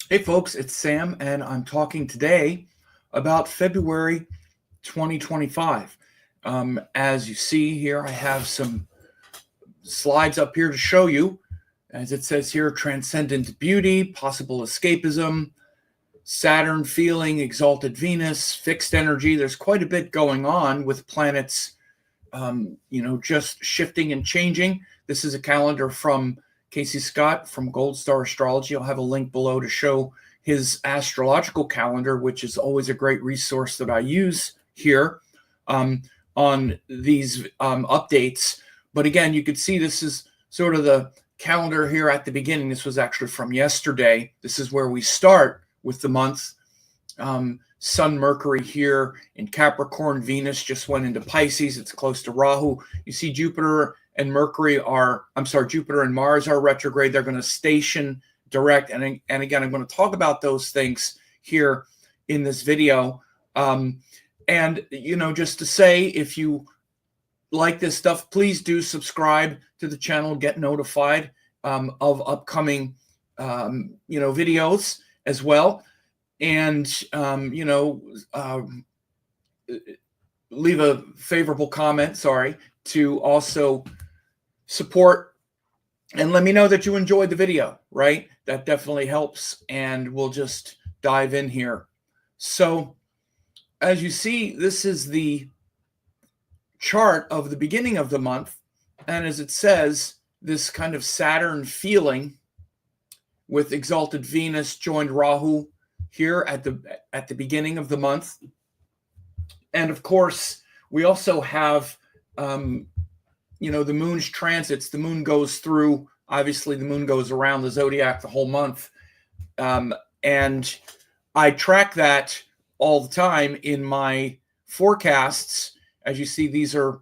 Hey folks, it's Sam, and I'm talking today about February 2025. As you see here, I have some slides up here to show you. As it says here, transcendent beauty, possible escapism, Saturn feeling, exalted Venus, fixed energy. There's quite a bit going on with planets, just shifting and changing. This is a calendar from Casey Scott from Gold Star Astrology. I'll have a link below to show his astrological calendar, which is always a great resource that I use here on these updates. But again, you can see this is sort of the calendar here at the beginning. This was actually from yesterday. This is where we start with the month. Sun, Mercury here in Capricorn. Venus just went into Pisces. It's close to Rahu. You see Jupiter and Jupiter and Mars are retrograde. They're going to station direct. And again, I'm going to talk about those things here in this video. Just to say, if you like this stuff, please do subscribe to the channel, get notified of upcoming, videos as well. And, leave a favorable comment, to also support and let me know that you enjoyed the video, right? That definitely helps, and we'll just dive in here. So as you see, this is the chart of the beginning of the month, and as it says, this kind of Saturn feeling with exalted Venus joined Rahu here at the beginning of the month. And of course, we also have the moon's transits. The moon goes through, obviously the moon goes around the zodiac the whole month. And I track that all the time in my forecasts. As you see, these are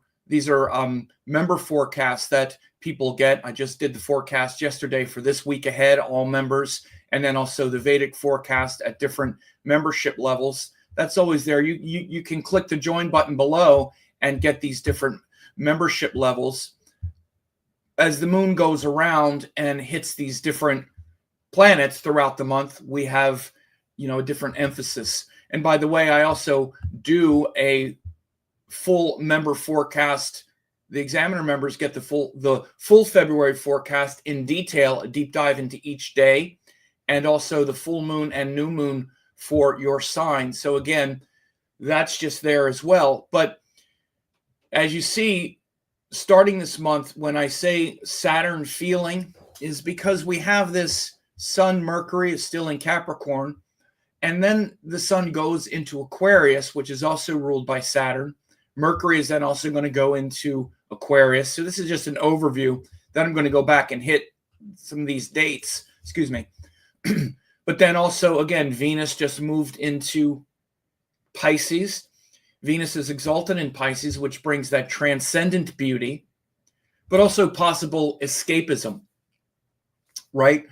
member forecasts that people get. I just did the forecast yesterday for this week ahead, all members, and then also the Vedic forecast at different membership levels. That's always there. You can click the join button below and get these different membership levels. As the moon goes around and hits these different planets throughout the month, we have, a different emphasis. And by the way, I also do a full member forecast. The Examiner members get the full February forecast in detail, a deep dive into each day, and also the full moon and new moon for your sign. So again, that's just there as well. But as you see, starting this month, when I say Saturn feeling, is because we have this Sun, Mercury is still in Capricorn, and then the Sun goes into Aquarius, which is also ruled by Saturn. Mercury is then also going to go into Aquarius. So this is just an overview. Then I'm going to go back and hit some of these dates. Excuse me. But then also, again, Venus just moved into Pisces. Venus is exalted in Pisces, which brings that transcendent beauty, but also possible escapism, right?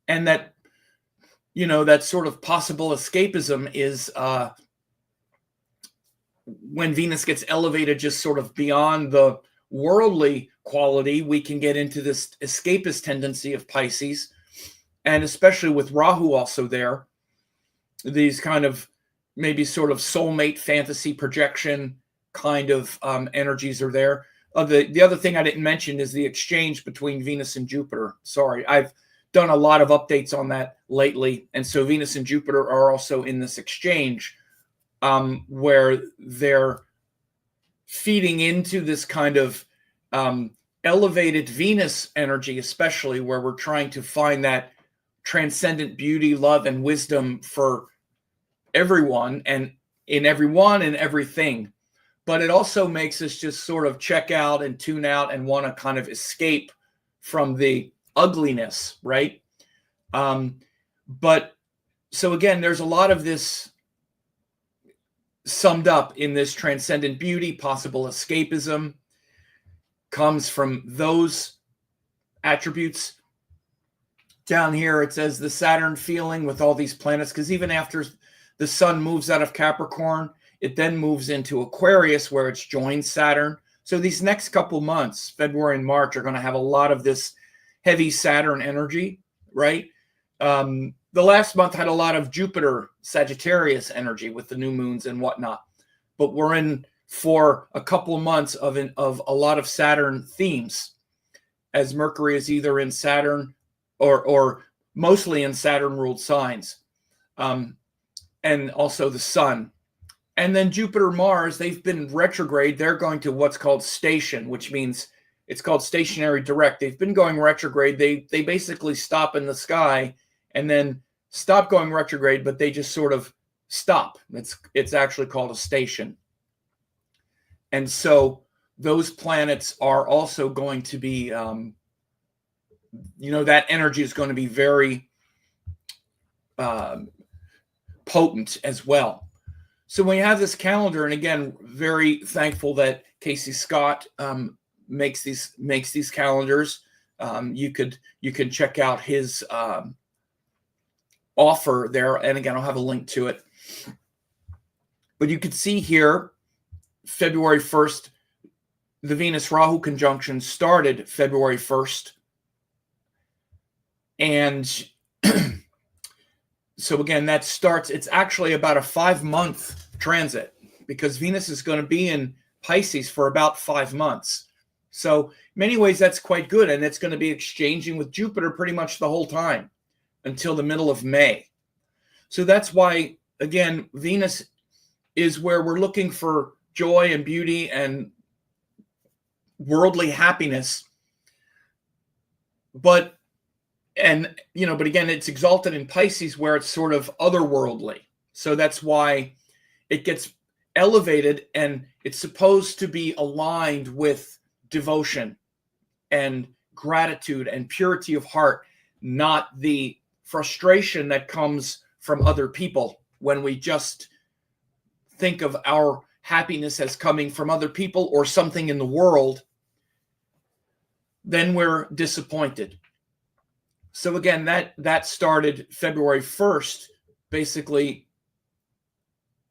And that, that sort of possible escapism is when Venus gets elevated just sort of beyond the worldly quality, we can get into this escapist tendency of Pisces. And especially with Rahu also there, these kind of maybe sort of soulmate fantasy projection kind of energies are there. The other thing I didn't mention is the exchange between Venus and Jupiter. Sorry, I've done a lot of updates on that lately. And so Venus and Jupiter are also in this exchange where they're feeding into this kind of elevated Venus energy, especially where we're trying to find that transcendent beauty, love, and wisdom for everyone and in everyone and everything. But it also makes us just sort of check out and tune out and want to kind of escape from the ugliness, right? But so again, there's a lot of this summed up in this transcendent beauty. Possible escapism comes from those attributes. Down here, it says the Saturn feeling with all these planets, because even after the Sun moves out of Capricorn, it then moves into Aquarius, where it's joined Saturn. So these next couple months, February and March, are going to have a lot of this heavy Saturn energy, right? The last month had a lot of Jupiter Sagittarius energy with the new moons and whatnot, but we're in for a couple of months of a lot of Saturn themes, as Mercury is either in Saturn or mostly in Saturn ruled signs, and also the Sun. And then Jupiter, Mars, they've been retrograde. They're going to what's called station, which means it's called stationary direct. They've been going retrograde. They basically stop in the sky and then stop going retrograde, but they just sort of stop. It's actually called a station. And so those planets are also going to be, that energy is going to be very potent as well. So when you have this calendar, and again, very thankful that Casey Scott makes these calendars. You can check out his offer there, and again, I'll have a link to it. But you can see here, February 1st, the Venus-Rahu conjunction started February 1st. And so again, that starts, it's actually about a 5-month transit because Venus is going to be in Pisces for about 5 months. So in many ways, that's quite good. And it's going to be exchanging with Jupiter pretty much the whole time until the middle of May. So that's why, again, Venus is where we're looking for joy and beauty and worldly happiness. But again, it's exalted in Pisces where it's sort of otherworldly. So that's why it gets elevated, and it's supposed to be aligned with devotion and gratitude and purity of heart, not the frustration that comes from other people when we just think of our happiness as coming from other people or something in the world. Then we're disappointed. So again, that started February 1st. Basically,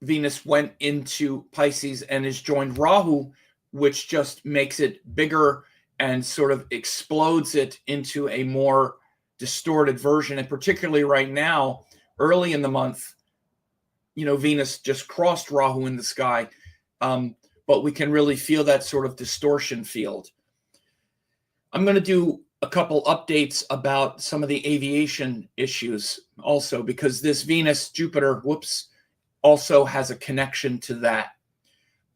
Venus went into Pisces and has joined Rahu, which just makes it bigger and sort of explodes it into a more distorted version. And particularly right now, early in the month, Venus just crossed Rahu in the sky. But we can really feel that sort of distortion field. I'm going to do a couple updates about some of the aviation issues also, because this Venus-Jupiter, also has a connection to that.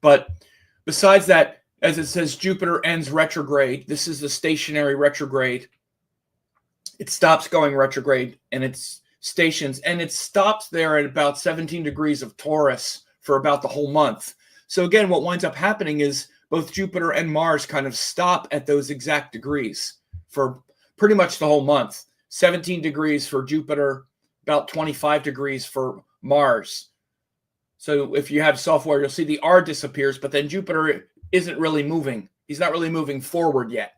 But besides that, as it says, Jupiter ends retrograde. This is the stationary retrograde. It stops going retrograde and it's stations, and it stops there at about 17 degrees of Taurus for about the whole month. So again, what winds up happening is both Jupiter and Mars kind of stop at those exact degrees for pretty much the whole month. 17 degrees for Jupiter, about 25 degrees for Mars. So if you have software, you'll see the R disappears, but then Jupiter isn't really moving. He's not really moving forward yet.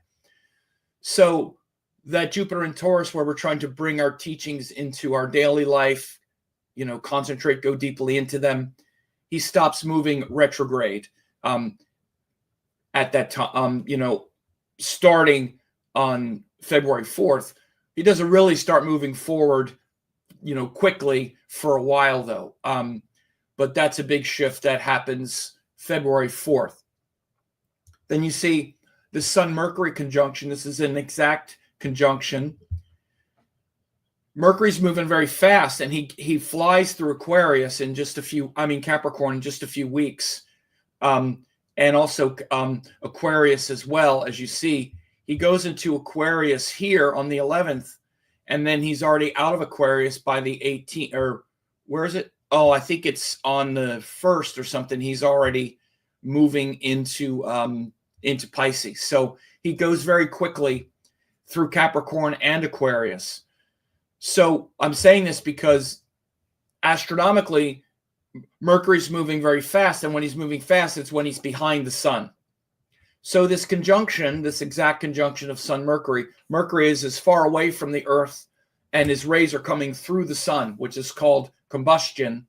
So that Jupiter in Taurus, where we're trying to bring our teachings into our daily life, concentrate, go deeply into them, he stops moving retrograde at that time, starting on February 4th. He doesn't really start moving forward, quickly for a while, though. But that's a big shift that happens February 4th. Then you see the Sun-Mercury conjunction. This is an exact conjunction. Mercury's moving very fast, and he flies through Aquarius in Capricorn in just a few weeks. And also Aquarius as well, as you see. He goes into Aquarius here on the 11th, and then he's already out of Aquarius by the 18th, or where is it? Oh, I think it's on the 1st or something. He's already moving into Pisces. So he goes very quickly through Capricorn and Aquarius. So I'm saying this because astronomically, Mercury's moving very fast, and when he's moving fast, it's when he's behind the sun. So this conjunction, this exact conjunction of Sun-Mercury, Mercury is as far away from the Earth, and his rays are coming through the sun, which is called combustion,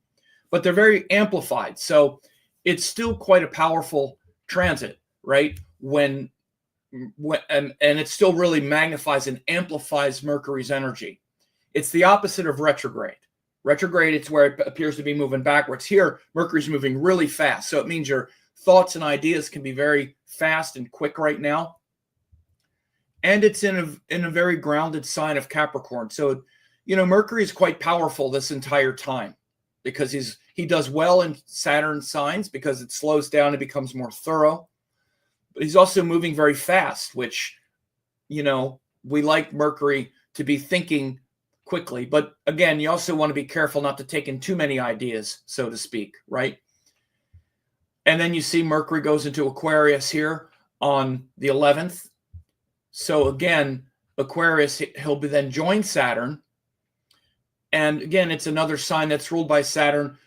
but they're very amplified. So it's still quite a powerful transit, right? And it still really magnifies and amplifies Mercury's energy. It's the opposite of retrograde. Retrograde, it's where it appears to be moving backwards. Here, Mercury's moving really fast. So it means your thoughts and ideas can be very fast and quick right now. And it's in a very grounded sign of Capricorn. So, you know, Mercury is quite powerful this entire time because he does well in Saturn signs because it slows down and becomes more thorough. But he's also moving very fast, which, you know, we like Mercury to be thinking quickly. But again, you also want to be careful not to take in too many ideas, so to speak, right? And then you see Mercury goes into Aquarius here on the 11th. So again, Aquarius, he'll be then join Saturn. And again, it's another sign that's ruled by Saturn.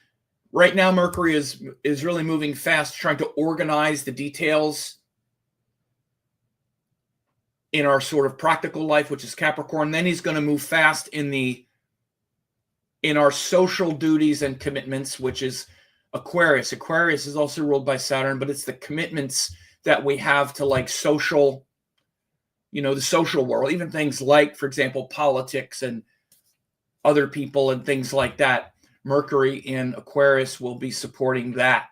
Right now, Mercury is really moving fast, trying to organize the details in our sort of practical life, which is Capricorn. Then he's going to move fast in our social duties and commitments, which is Aquarius. Aquarius is also ruled by Saturn, but it's the commitments that we have to like social, you know, the social world, even things like, for example, politics and other people and things like that. Mercury in Aquarius will be supporting that.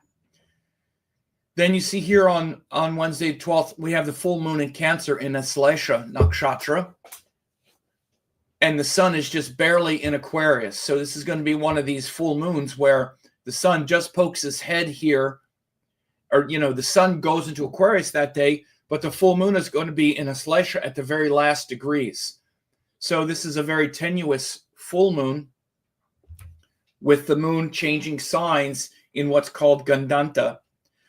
Then you see here on Wednesday, 12th, we have the full moon in Cancer in Aslesha Nakshatra. And the sun is just barely in Aquarius. So this is going to be one of these full moons where the sun just pokes his head here. Or, you know, the sun goes into Aquarius that day, but the full moon is going to be in Aslesha at the very last degrees. So this is a very tenuous full moon with the moon changing signs in what's called Gandanta.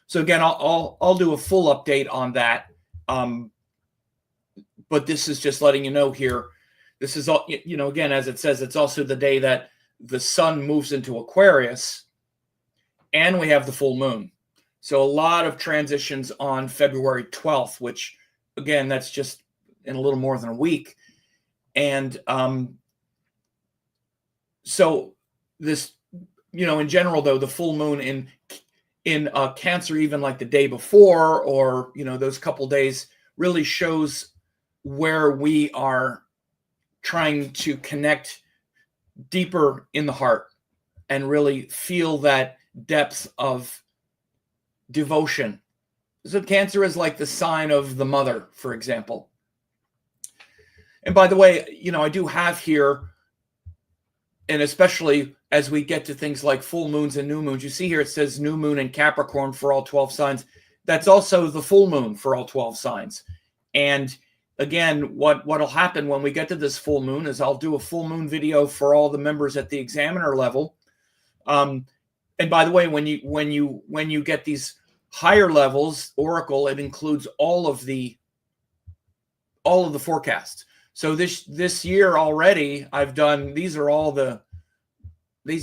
So again, I'll do a full update on that. But this is just letting you know here. This is all, you know, again, as it says, it's also the day that the sun moves into Aquarius and we have the full moon. So a lot of transitions on February 12th, which again, that's just in a little more than a week. And so this, you know, in general, though, the full moon in Cancer, even like the day before, or, you know, those couple days really shows where we are trying to connect deeper in the heart and really feel that depth of devotion. So Cancer is like the sign of the mother, for example. And by the way, you know, I do have here, and especially as we get to things like full moons and new moons, you see here it says new moon in Capricorn for all 12 signs. That's also the full moon for all 12 signs. And again, what'll happen when we get to this full moon is I'll do a full moon video for all the members at the examiner level. And by the way, when you get these higher levels, Oracle, it includes all of the forecasts. So this year already, I've done, these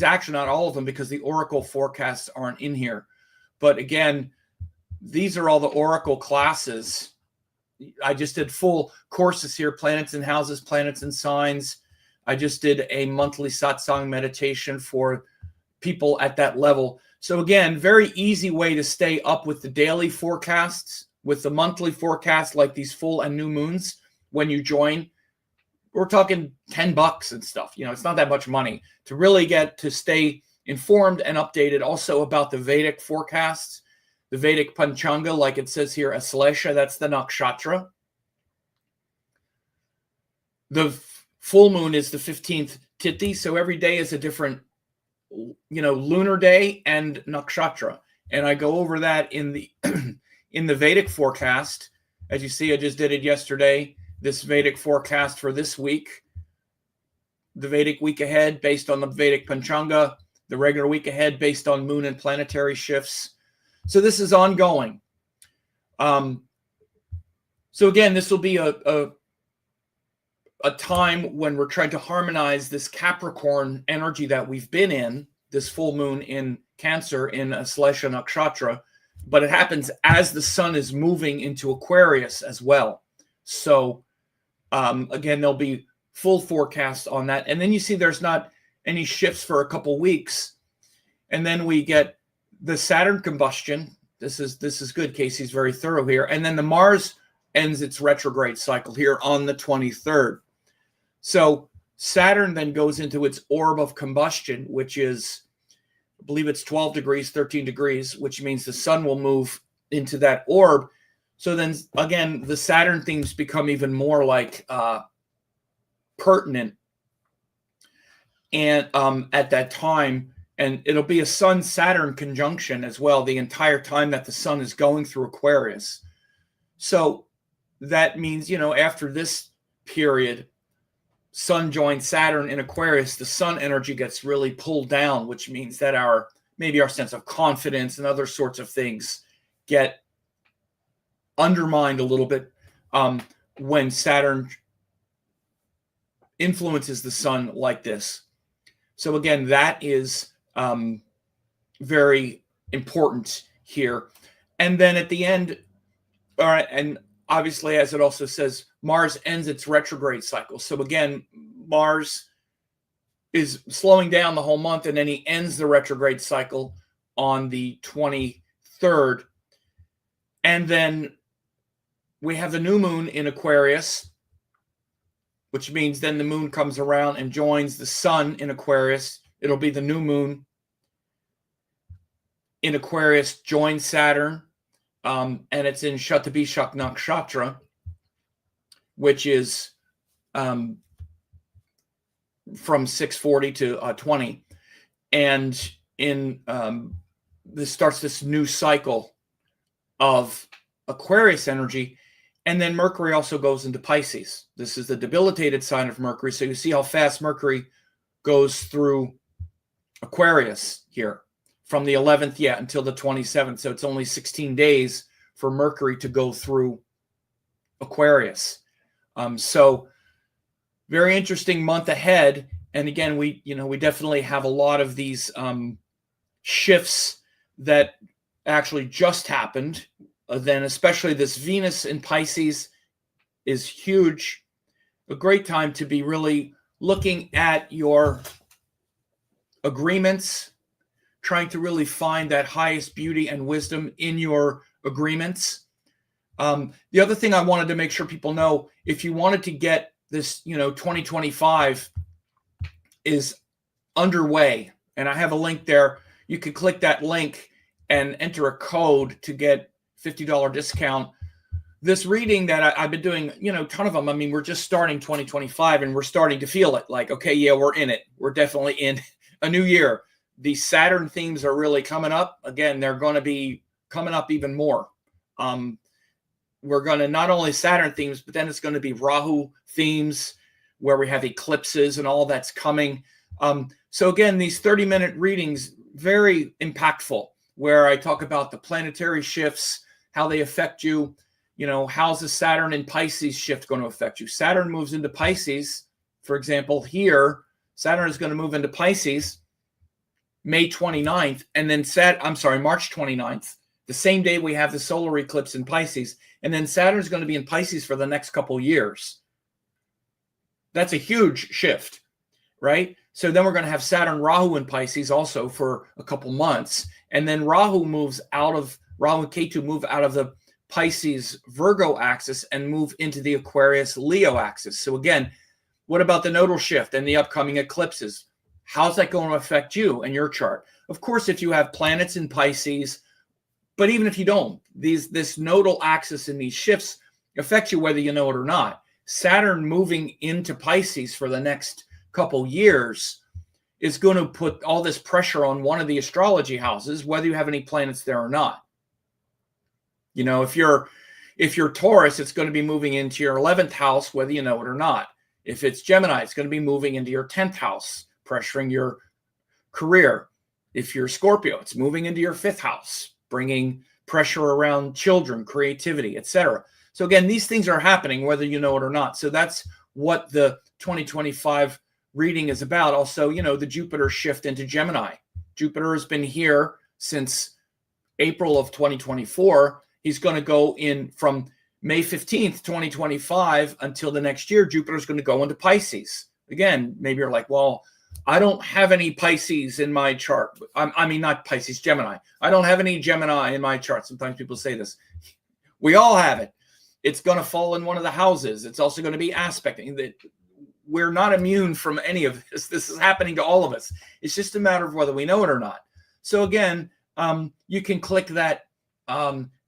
actually not all of them because the Oracle forecasts aren't in here. But again, these are all the Oracle classes. I just did full courses here, planets and houses, planets and signs. I just did a monthly satsang meditation for people at that level. So again, very easy way to stay up with the daily forecasts, with the monthly forecasts, like these full and new moons when you join. We're talking $10 and stuff. You know, it's not that much money to really get to stay informed and updated also about the Vedic forecasts, the Vedic Panchanga, like it says here, Aslesha, that's the nakshatra. The full moon is the 15th Tithi, so every day is a different, you know, lunar day and nakshatra. And I go over that in the in the Vedic forecast. As you see, I just did it yesterday. This Vedic forecast for this week, the Vedic week ahead based on the Vedic Panchanga, the regular week ahead based on moon and planetary shifts. So this is ongoing. So again, this will be a time when we're trying to harmonize this Capricorn energy that we've been in, this full moon in Cancer in Aslesha Nakshatra, but it happens as the sun is moving into Aquarius as well. So again, there'll be full forecasts on that. And then you see there's not any shifts for a couple weeks. And then we get the Saturn combustion. This is good. Casey's very thorough here. And then the Mars ends its retrograde cycle here on the 23rd. So Saturn then goes into its orb of combustion, which is, I believe it's 12 degrees, 13 degrees, which means the sun will move into that orb. So then again, the Saturn themes become even more like pertinent and at that time. And it'll be a Sun-Saturn conjunction as well the entire time that the sun is going through Aquarius. So that means, after this period, Sun joins Saturn in Aquarius, the sun energy gets really pulled down, which means that maybe our sense of confidence and other sorts of things get undermined a little bit when Saturn influences the sun like this. So again, that is very important here. And then at the end, all right, and obviously, as it also says, Mars ends its retrograde cycle. So again, Mars is slowing down the whole month, and then he ends the retrograde cycle on the 23rd. And then we have the new moon in Aquarius, which means then the moon comes around and joins the sun in Aquarius. It'll be the new moon in Aquarius, joins Saturn, and it's in Shatabishak Nakshatra, which is from 640 to 20. And this starts this new cycle of Aquarius energy. And then Mercury also goes into Pisces. This is the debilitated sign of Mercury. So you see how fast Mercury goes through Aquarius here from the 11th, until the 27th. So it's only 16 days for Mercury to go through Aquarius. So very interesting month ahead. And again, we definitely have a lot of these shifts that actually just happened. Then especially this Venus in Pisces is huge. A great time to be really looking at your agreements, trying to really find that highest beauty and wisdom in your agreements. The other thing I wanted to make sure people know, if you wanted to get this, 2025 is underway, and I have a link there. You could click that link and enter a code to get $50 discount. This reading that I've been doing, a ton of them. I mean, we're just starting 2025 and we're starting to feel it like, okay, yeah, we're in it. We're definitely in a new year. The Saturn themes are really coming up. Again, they're going to be coming up even more. We're going to not only Saturn themes, but then it's going to be Rahu themes where we have eclipses and all that's coming. So again, these 30-minute readings, very impactful, where I talk about the planetary shifts, how they affect you. How's the Saturn in Pisces shift going to affect you? Saturn moves into Pisces. For example, here, Saturn is going to move into Pisces May 29th, and then March 29th, the same day we have the solar eclipse in Pisces. And then Saturn is going to be in Pisces for the next couple years. That's a huge shift, right? So then we're going to have Saturn Rahu in Pisces also for a couple months. And then Rahu and Ketu move out of the Pisces Virgo axis and move into the Aquarius Leo axis. So again, what about the nodal shift and the upcoming eclipses? How's that going to affect you and your chart? Of course, if you have planets in Pisces, but even if you don't, this nodal axis and these shifts affect you whether you know it or not. Saturn moving into Pisces for the next couple years is going to put all this pressure on one of the astrology houses, whether you have any planets there or not. If you're Taurus, it's going to be moving into your 11th house, whether you know it or not. If it's Gemini, it's going to be moving into your 10th house, pressuring your career. If you're Scorpio, it's moving into your 5th house, bringing pressure around children, creativity, etc. So again, these things are happening whether you know it or not. So that's what the 2025 reading is about. Also, the Jupiter shift into Gemini. Jupiter has been here since April of 2024. He's going to go in from May 15th, 2025 until the next year. Jupiter's going to go into Pisces. Again, maybe you're like, well, I don't have any Pisces in my chart. Not Pisces, Gemini. I don't have any Gemini in my chart. Sometimes people say this. We all have it. It's going to fall in one of the houses. It's also going to be aspecting that we're not immune from any of this. This is happening to all of us. It's just a matter of whether we know it or not. So again, you can click that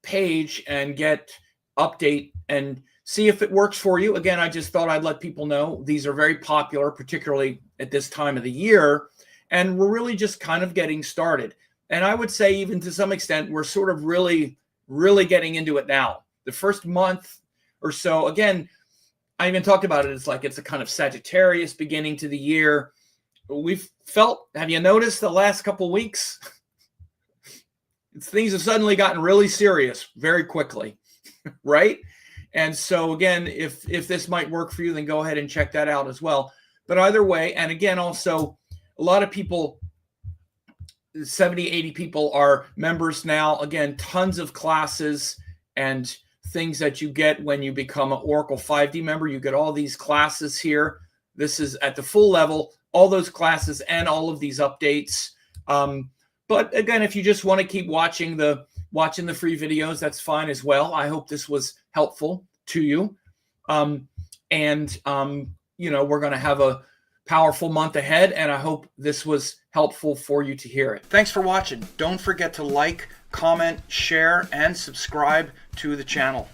page and get update and see if it works for you. Again, I just thought I'd let people know these are very popular, particularly at this time of the year. And we're really just kind of getting started. And I would say even to some extent, we're sort of really getting into it now. The first month or so, again, I even talked about it. It's like it's a kind of Sagittarius beginning to the year. We've felt, have you noticed the last couple of weeks? Things have suddenly gotten really serious very quickly, right? And so again, if this might work for you, then go ahead and check that out as well. But either way, and again, also a lot of people, 70, 80 people are members now. Again, tons of classes and things that you get when you become an Oracle 5D member. You get all these classes here. This is at the full level, all those classes and all of these updates. But again, if you just want to keep watching the free videos, that's fine as well. I hope this was helpful to you. You know, we're going to have a powerful month ahead, and I hope this was helpful for you to hear it. Thanks for watching. Don't forget to like, comment, share, and subscribe to the channel.